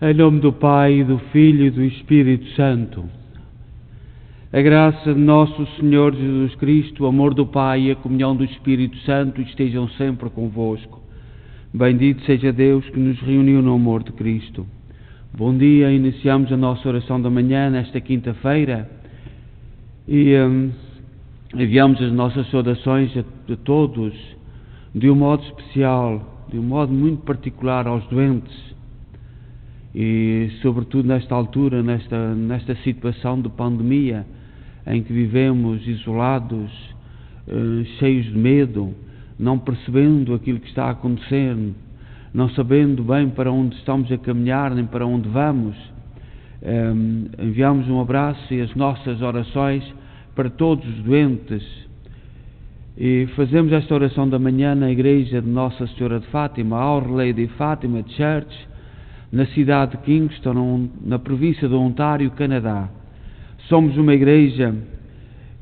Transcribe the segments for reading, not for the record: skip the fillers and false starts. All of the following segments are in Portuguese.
Em nome do Pai, do Filho e do Espírito Santo. A graça de nosso Senhor Jesus Cristo, o amor do Pai e a comunhão do Espírito Santo estejam sempre convosco. Bendito seja Deus que nos reuniu no amor de Cristo. Bom dia, iniciamos a nossa oração da manhã nesta quinta-feira e enviamos as nossas saudações a todos, de um modo especial, de um modo muito particular aos doentes e sobretudo nesta altura, nesta situação de pandemia em que vivemos isolados, cheios de medo, não percebendo aquilo que está a acontecer, não sabendo bem para onde estamos a caminhar nem para onde vamos. Enviamos um abraço e as nossas orações para todos os doentes e fazemos esta oração da manhã na igreja de Nossa Senhora de Fátima, Our Lady Fatima Church, na cidade de Kingston, na província do Ontário, Canadá. Somos uma igreja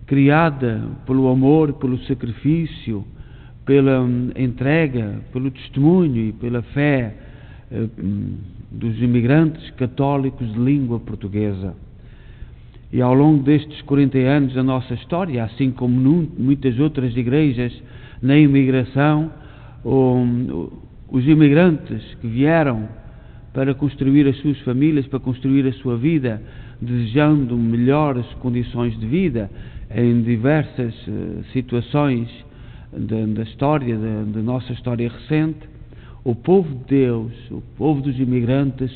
criada pelo amor, pelo sacrifício, pela entrega, pelo testemunho e pela fé dos imigrantes católicos de língua portuguesa. E ao longo destes 40 anos da nossa história, assim como muitas outras igrejas na imigração, os imigrantes que vieram para construir as suas famílias, para construir a sua vida, desejando melhores condições de vida em diversas situações da história, da nossa história recente, o povo de Deus, o povo dos imigrantes,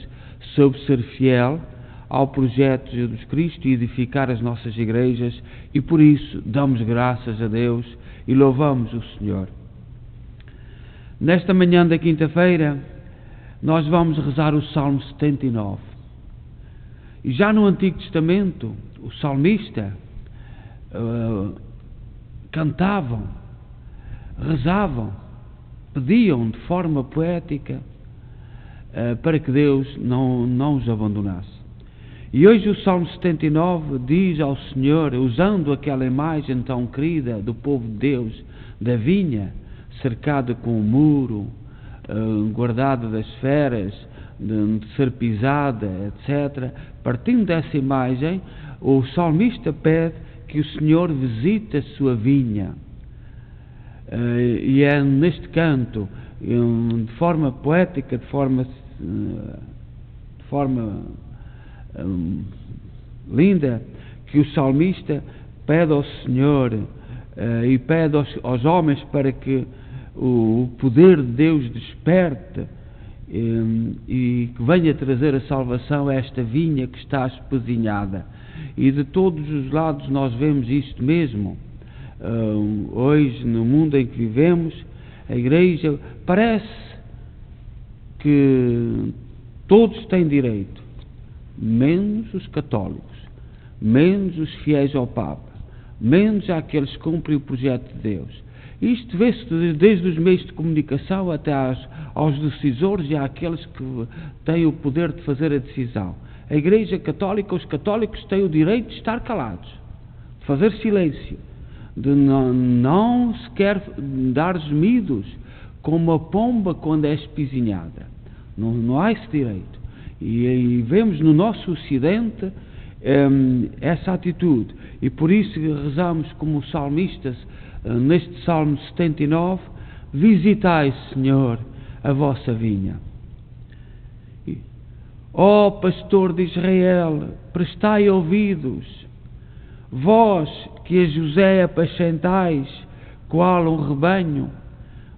soube ser fiel ao projeto de Jesus Cristo e edificar as nossas igrejas, e por isso damos graças a Deus e louvamos o Senhor. Nesta manhã da quinta-feira, nós vamos rezar o Salmo 79. E já no Antigo Testamento, o salmista cantavam, rezavam, pediam de forma poética para que Deus não os abandonasse. E hoje o Salmo 79 diz ao Senhor, usando aquela imagem tão querida do povo de Deus, da vinha, cercada com um muro, guardada das feras, de ser pisada, etc. Partindo dessa imagem, o salmista pede que o Senhor visite a sua vinha. E é neste canto, de forma poética, de forma linda, que o salmista pede ao Senhor e pede aos homens para que o poder de Deus desperte e que venha trazer a salvação a esta vinha que está espezinhada. E de todos os lados nós vemos isto mesmo. Hoje, no mundo em que vivemos, a Igreja parece que todos têm direito, menos os católicos, menos os fiéis ao Papa, menos aqueles que cumprem o projeto de Deus. Isto vê-se desde os meios de comunicação até aos decisores e àqueles que têm o poder de fazer a decisão. A Igreja Católica, os católicos têm o direito de estar calados, de fazer silêncio, de não sequer dar gemidos como uma pomba quando é espizinhada. Não há esse direito. E vemos no nosso Ocidente essa atitude. E por isso rezamos como salmistas neste Salmo 79, visitai, Senhor, a vossa vinha. Ó pastor de Israel, prestai ouvidos, vós que a José apacentais, qual um rebanho,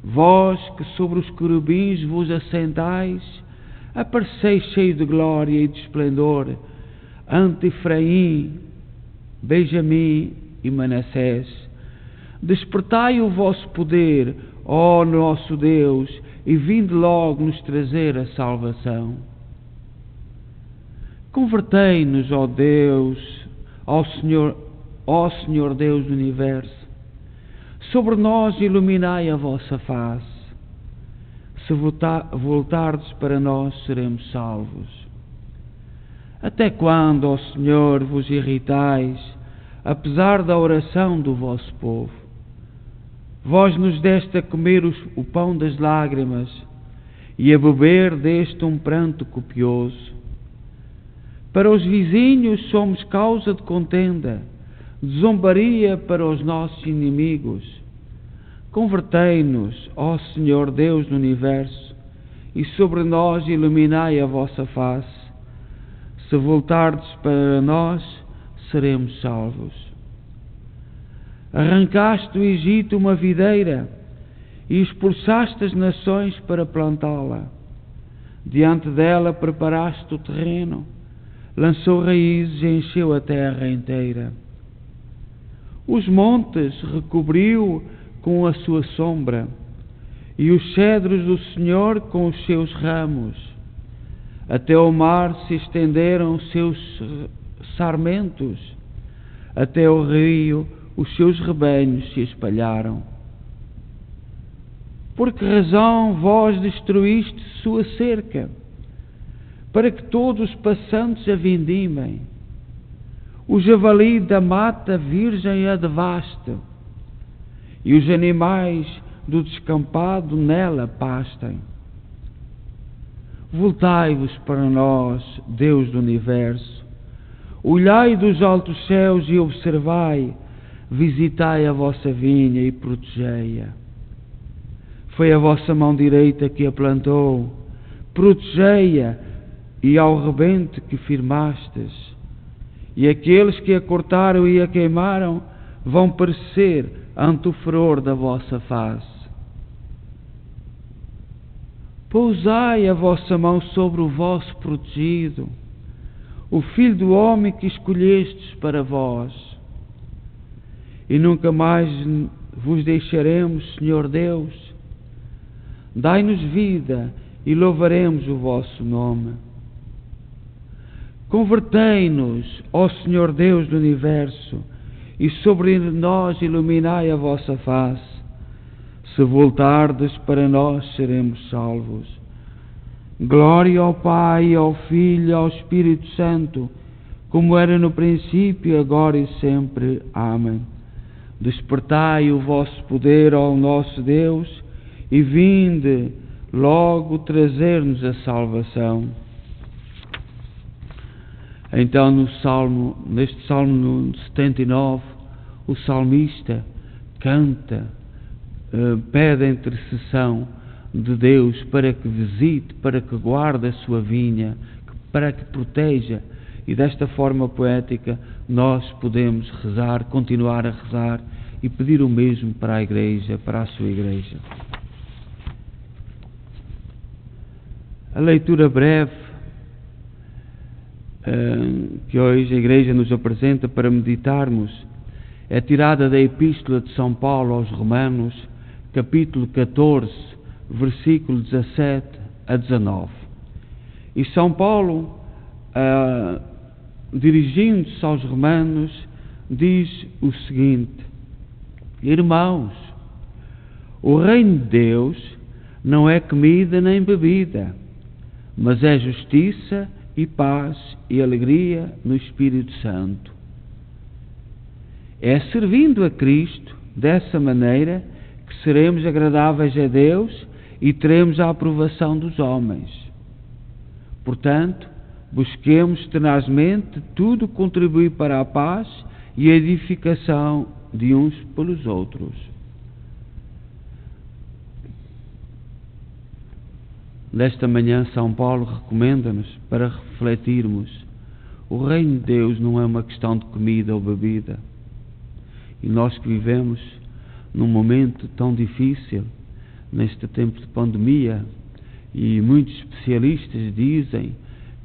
vós que sobre os querubins vos assentais, apareceis cheio de glória e de esplendor, ante Efraim, Benjamim e Manassés. Despertai o vosso poder, ó nosso Deus, e vinde logo nos trazer a salvação. Convertei-nos, ó Deus, ó Senhor Deus do Universo. Sobre nós iluminai a vossa face. Se voltardes para nós, seremos salvos. Até quando, ó Senhor, vos irritais, apesar da oração do vosso povo? Vós nos deste a comer o pão das lágrimas e a beber deste um pranto copioso. Para os vizinhos somos causa de contenda, de zombaria para os nossos inimigos. Convertei-nos, ó Senhor Deus do Universo, e sobre nós iluminai a vossa face. Se voltardes para nós, seremos salvos. Arrancaste do Egito uma videira e expulsaste as nações para plantá-la. Diante dela preparaste o terreno, lançou raízes e encheu a terra inteira. Os montes recobriu com a sua sombra, e os cedros do Senhor com os seus ramos. Até ao mar se estenderam os seus sarmentos, até ao rio os seus rebanhos se espalharam. Por que razão vós destruíste sua cerca, para que todos os passantes a vindimem? O javali da mata virgem a devaste, e os animais do descampado nela pastem. Voltai-vos para nós, Deus do Universo. Olhai dos altos céus e observai, visitai a vossa vinha e protegei-a. Foi a vossa mão direita que a plantou, protegei-a e ao rebente que firmastes. E aqueles que a cortaram e a queimaram vão perecer ante o furor da vossa face. Pousai a vossa mão sobre o vosso protegido, o Filho do homem que escolhestes para vós. E nunca mais vos deixaremos, Senhor Deus. Dai-nos vida e louvaremos o vosso nome. Convertei-nos, ó Senhor Deus do Universo, e sobre nós iluminai a vossa face. Se voltardes para nós, seremos salvos. Glória ao Pai, ao Filho e ao Espírito Santo, como era no princípio, agora e sempre. Amém. Despertai o vosso poder, ó nosso Deus, e vinde logo trazer-nos a salvação. Então, neste Salmo 79, o salmista canta, pede a intercessão de Deus para que visite, para que guarde a sua vinha, para que proteja. E desta forma poética nós podemos rezar, continuar a rezar e pedir o mesmo para a Igreja, para a sua Igreja. A leitura breve que hoje a Igreja nos apresenta para meditarmos é tirada da Epístola de São Paulo aos Romanos, capítulo 14, versículo 17 a 19. E São Paulo, dirigindo-se aos Romanos, diz o seguinte: Irmãos, o reino de Deus não é comida nem bebida, mas é justiça e paz e alegria no Espírito Santo. É servindo a Cristo dessa maneira que seremos agradáveis a Deus e teremos a aprovação dos homens. Portanto, busquemos tenazmente tudo contribuir para a paz e a edificação de uns pelos outros. Nesta manhã, São Paulo recomenda-nos para refletirmos: o reino de Deus não é uma questão de comida ou bebida. E nós que vivemos num momento tão difícil, neste tempo de pandemia, e muitos especialistas dizem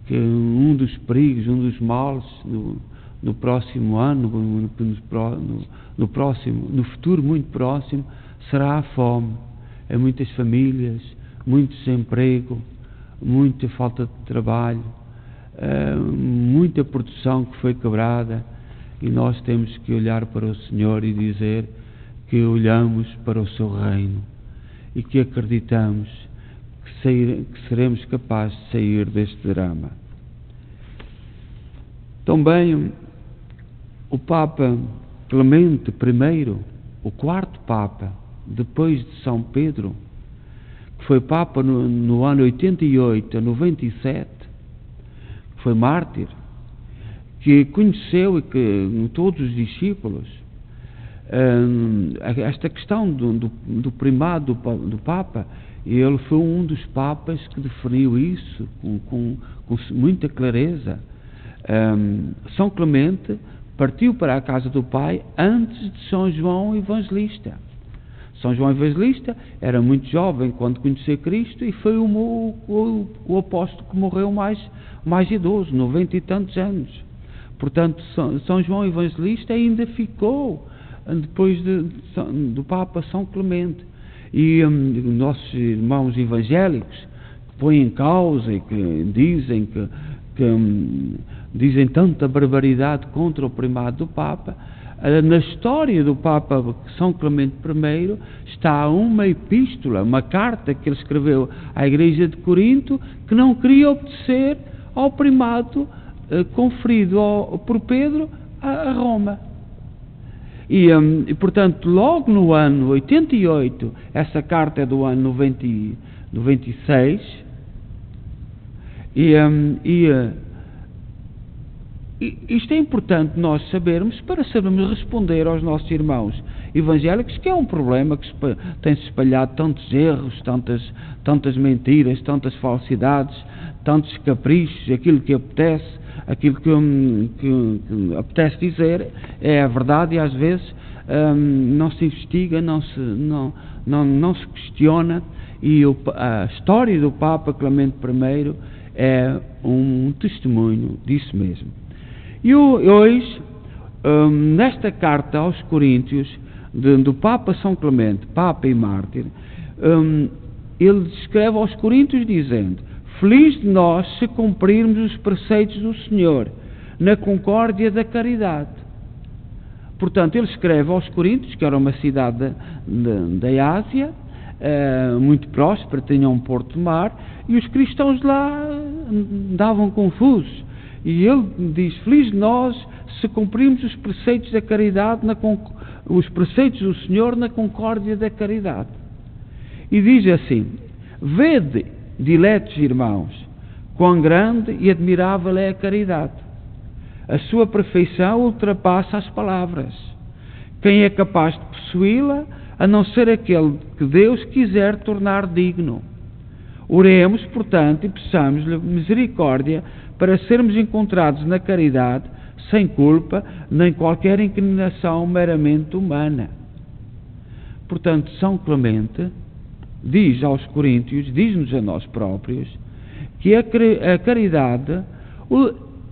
que um dos perigos, um dos males no próximo ano, no futuro muito próximo, será a fome. Em muitas famílias, muito desemprego, muita falta de trabalho, muita produção que foi quebrada, e nós temos que olhar para o Senhor e dizer que olhamos para o seu reino e que acreditamos que seremos capazes de sair deste drama. Também o Papa Clemente I, o quarto Papa, depois de São Pedro, que foi Papa no ano 88 a 97, foi mártir, que conheceu e que todos os discípulos, esta questão do primado do Papa, ele foi um dos papas que definiu isso com muita clareza. São Clemente partiu para a casa do Pai antes de São João Evangelista. São João Evangelista era muito jovem quando conheceu Cristo e foi o apóstolo que morreu mais idoso, 90 e tantos anos. Portanto, São João Evangelista ainda ficou depois do Papa São Clemente. E nossos irmãos evangélicos que põem em causa e que dizem tanta barbaridade contra o primado do Papa, na história do Papa São Clemente I está uma epístola, uma carta que ele escreveu à Igreja de Corinto, que não queria obedecer ao primado conferido por Pedro a Roma. E, portanto, logo no ano 88, essa carta é do ano 96, isto é importante nós sabermos para sabermos responder aos nossos irmãos evangélicos, que é um problema que tem-se espalhado tantos erros, tantas mentiras, tantas falsidades, tantos caprichos, aquilo que apetece, aquilo que apetece dizer é a verdade e às vezes não se investiga, não se questiona, e a história do Papa Clemente I é um testemunho disso mesmo. E hoje, nesta carta aos Coríntios, do Papa São Clemente, Papa e Mártir, ele escreve aos Coríntios dizendo: feliz de nós se cumprirmos os preceitos do Senhor, na concórdia da caridade. Portanto, ele escreve aos Coríntios, que era uma cidade da Ásia, muito próspera, tinha um porto de mar, e os cristãos lá andavam confusos. E ele diz: feliz de nós se cumprirmos os preceitos da caridade, os preceitos do Senhor na concórdia da caridade. E diz assim: vede, diletos irmãos, quão grande e admirável é a caridade. A sua perfeição ultrapassa as palavras. Quem é capaz de possuí-la, a não ser aquele que Deus quiser tornar digno? Oremos, portanto, e peçamos-lhe misericórdia para sermos encontrados na caridade, sem culpa, nem qualquer inclinação meramente humana. Portanto, São Clemente diz aos Coríntios, diz-nos a nós próprios, que a caridade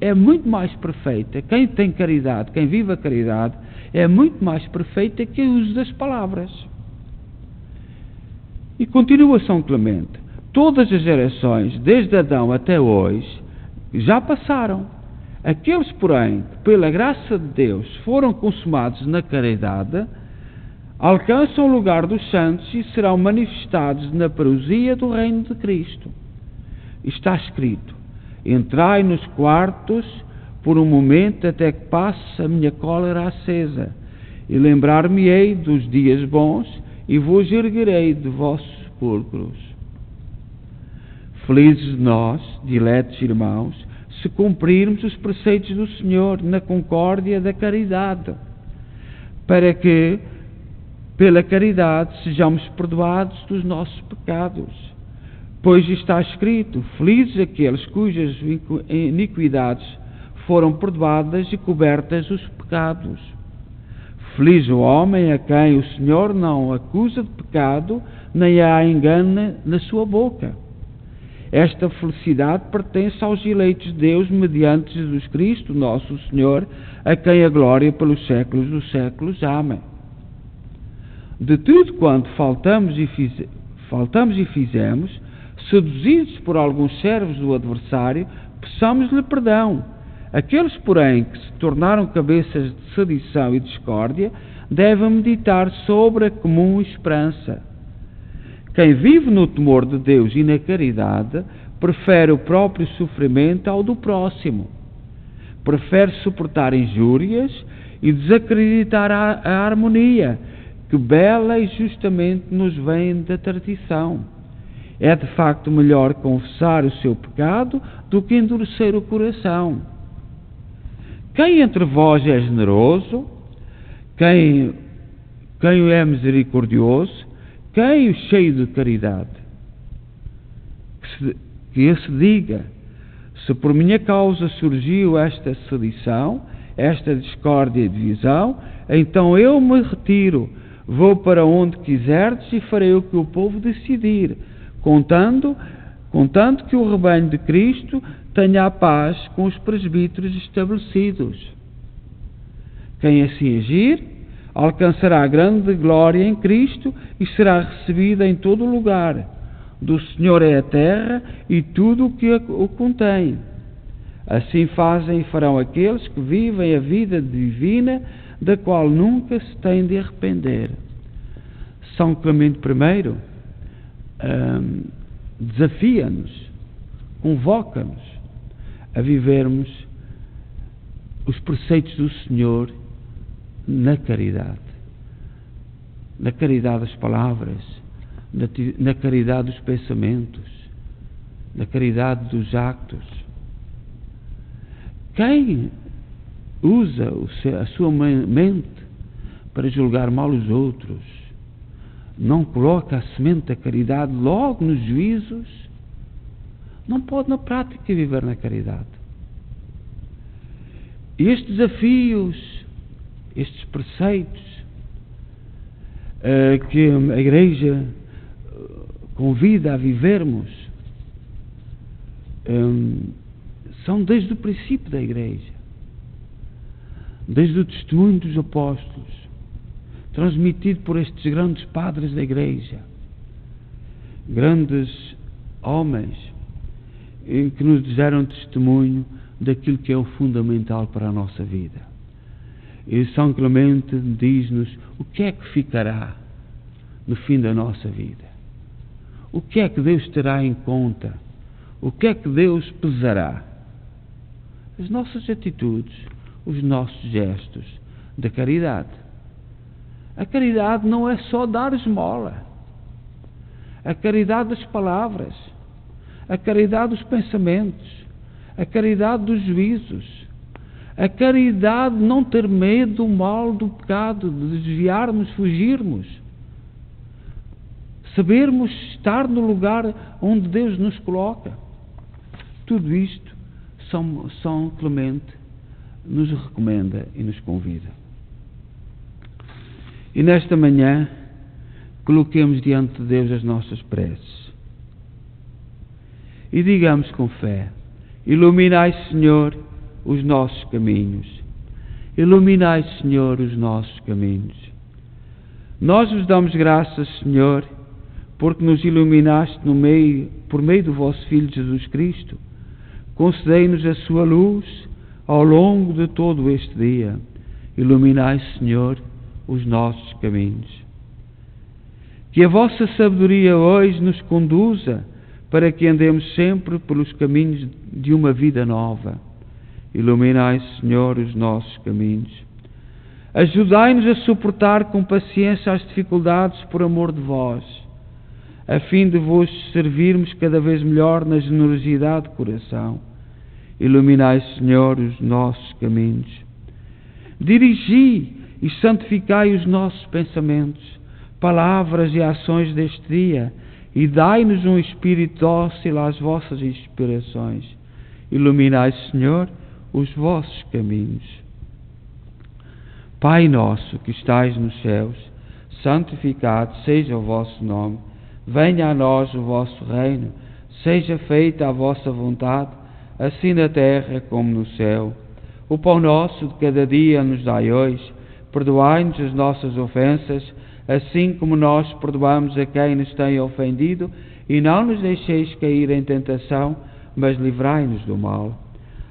é muito mais perfeita. Quem tem caridade, quem vive a caridade, é muito mais perfeita que o uso das palavras. E continua São Clemente: todas as gerações, desde Adão até hoje, já passaram. Aqueles, porém, que pela graça de Deus foram consumados na caridade, alcançam o lugar dos santos e serão manifestados na parousia do reino de Cristo. Está escrito: entrai nos quartos por um momento até que passe a minha cólera acesa, e lembrar-me-ei dos dias bons, e vos erguerei de vossos sepulcros. Felizes de nós, diletos irmãos, se cumprirmos os preceitos do Senhor na concórdia da caridade, para que, pela caridade, sejamos perdoados dos nossos pecados. Pois está escrito: felizes aqueles cujas iniquidades foram perdoadas e cobertas os pecados. Feliz o homem a quem o Senhor não acusa de pecado, nem há engano na sua boca. Esta felicidade pertence aos eleitos de Deus mediante Jesus Cristo, nosso Senhor, a quem a glória pelos séculos dos séculos. Amém. De tudo quanto faltamos e fizemos, seduzidos por alguns servos do adversário, peçamos-lhe perdão. Aqueles, porém, que se tornaram cabeças de sedição e discórdia, devem meditar sobre a comum esperança. Quem vive no temor de Deus e na caridade, prefere o próprio sofrimento ao do próximo. Prefere suportar injúrias e desacreditar a harmonia, que bela e justamente nos vem da tradição. É de facto melhor confessar o seu pecado do que endurecer o coração. Quem entre vós é generoso? Quem é misericordioso? Quem é cheio de caridade? Que esse diga: se por minha causa surgiu esta sedição, esta discórdia e divisão, então eu me retiro, vou para onde quiserdes e farei o que o povo decidir, contanto que o rebanho de Cristo tenha a paz com os presbíteros estabelecidos. Quem assim agir, alcançará grande glória em Cristo e será recebido em todo o lugar. Do Senhor é a terra e tudo o que o contém. Assim fazem e farão aqueles que vivem a vida divina, da qual nunca se têm de arrepender. São Clemente I desafia-nos, convoca-nos a vivermos os preceitos do Senhor na caridade das palavras, na caridade dos pensamentos, na caridade dos actos. Quem usa a sua mente para julgar mal os outros, não coloca a semente da caridade logo nos juízos, não pode na prática viver na caridade. E estes desafios, estes preceitos que a Igreja convida a vivermos, são desde o princípio da Igreja, desde o testemunho dos apóstolos, transmitido por estes grandes padres da Igreja, grandes homens que nos deram testemunho daquilo que é o fundamental para a nossa vida. E São Clemente diz-nos o que é que ficará no fim da nossa vida. O que é que Deus terá em conta? O que é que Deus pesará? As nossas atitudes, os nossos gestos da caridade. A caridade não é só dar esmola. A caridade das palavras, a caridade dos pensamentos, a caridade dos juízos, a caridade de não ter medo do mal, do pecado, de desviarmos, fugirmos, sabermos estar no lugar onde Deus nos coloca. Tudo isto São Clemente nos recomenda e nos convida. E nesta manhã coloquemos diante de Deus as nossas preces e digamos com fé: iluminai, Senhor, os nossos caminhos. Iluminai, Senhor, os nossos caminhos. Nós vos damos graças, Senhor, porque nos iluminaste por meio do vosso Filho Jesus Cristo. Concedei-nos a sua luz ao longo de todo este dia. Iluminai, Senhor, os nossos caminhos. Que a vossa sabedoria hoje nos conduza para que andemos sempre pelos caminhos de uma vida nova. Iluminai, Senhor, os nossos caminhos. Ajudai-nos a suportar com paciência as dificuldades por amor de vós, a fim de vos servirmos cada vez melhor na generosidade de coração. Iluminai, Senhor, os nossos caminhos. Dirigi e santificai os nossos pensamentos, palavras e ações deste dia, e dai-nos um espírito dócil às vossas inspirações. Iluminai, Senhor, os vossos caminhos. Pai nosso que estais nos céus, santificado seja o vosso nome. Venha a nós o vosso reino. Seja feita a vossa vontade, assim na terra como no céu. O pão nosso de cada dia nos dai hoje. Perdoai-nos as nossas ofensas, assim como nós perdoamos a quem nos tem ofendido, e não nos deixeis cair em tentação, mas livrai-nos do mal.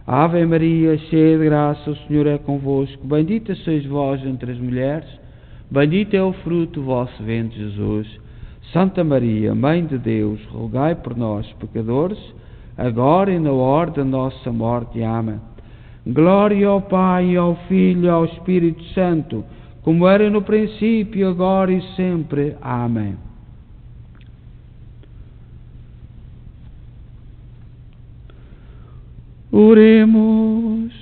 Ave Maria, cheia de graça, o Senhor é convosco. Bendita sois vós entre as mulheres, bendito é o fruto do vosso ventre, Jesus. Santa Maria, Mãe de Deus, rogai por nós, pecadores, agora e na hora da nossa morte. Amém. Glória ao Pai, ao Filho e ao Espírito Santo, como era no princípio, agora e sempre. Amém. Oremos.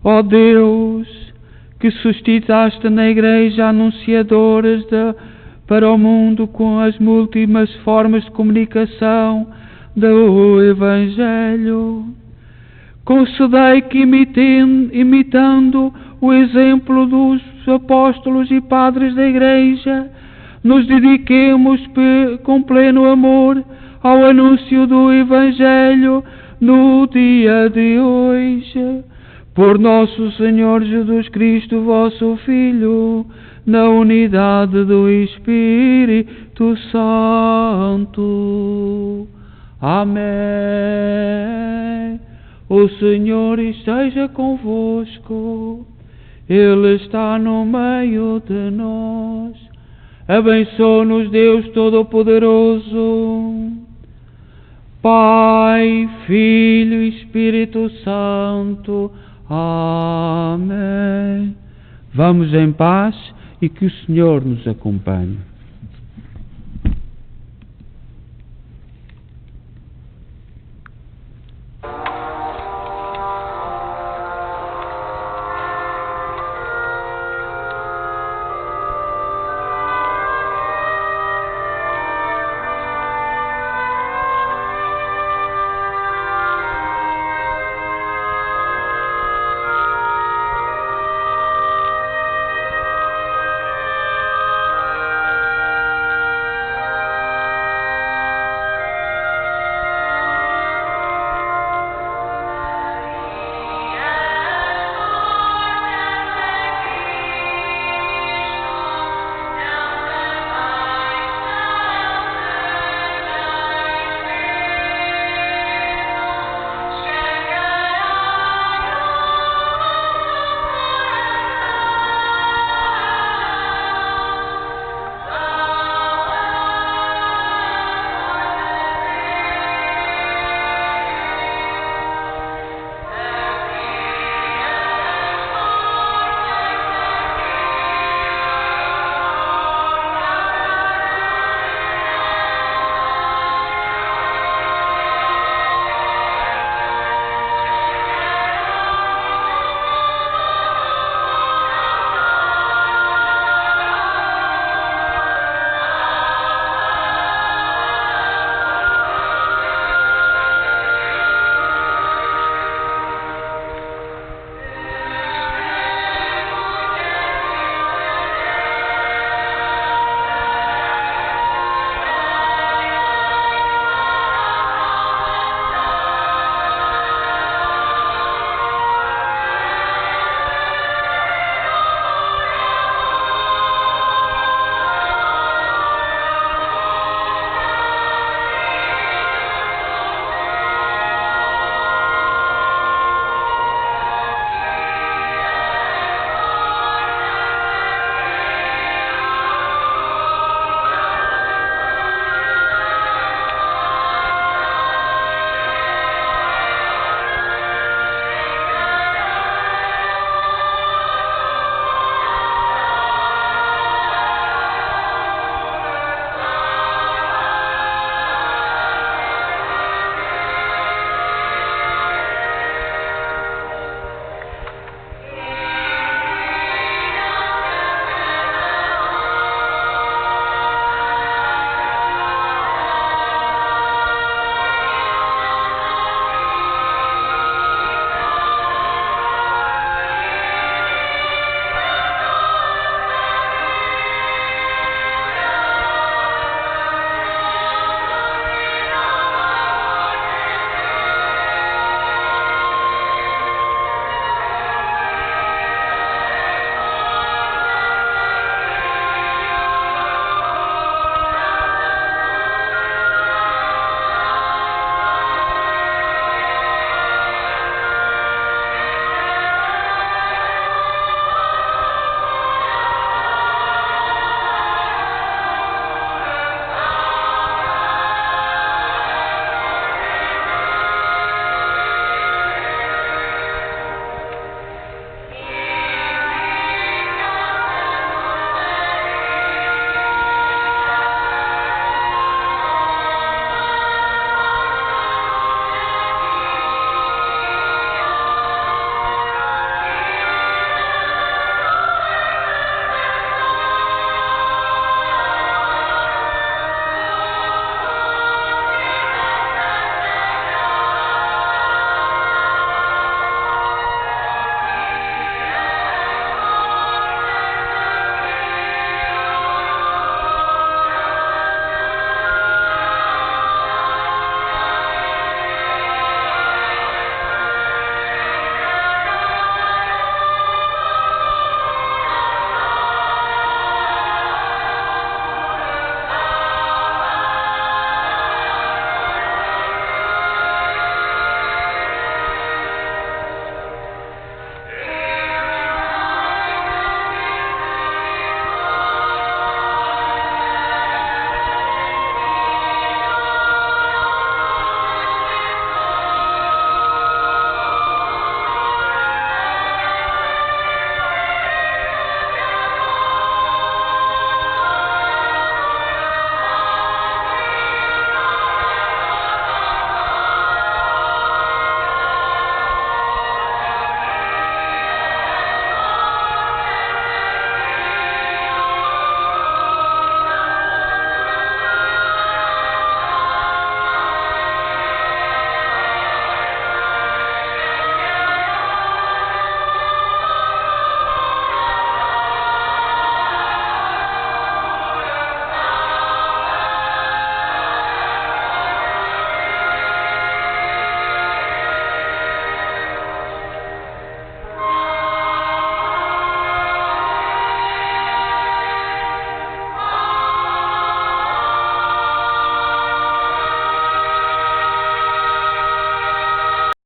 Ó Deus, que suscitaste na Igreja anunciadoras para o mundo com as múltiplas formas de comunicação do Evangelho, concedei que, imitando o exemplo dos apóstolos e padres da Igreja, nos dediquemos com pleno amor ao anúncio do Evangelho no dia de hoje. Por nosso Senhor Jesus Cristo, vosso Filho, na unidade do Espírito Santo. Amém. O Senhor esteja convosco, Ele está no meio de nós. Abençoe-nos Deus Todo-Poderoso, Pai, Filho e Espírito Santo. Amém. Vamos em paz e que o Senhor nos acompanhe.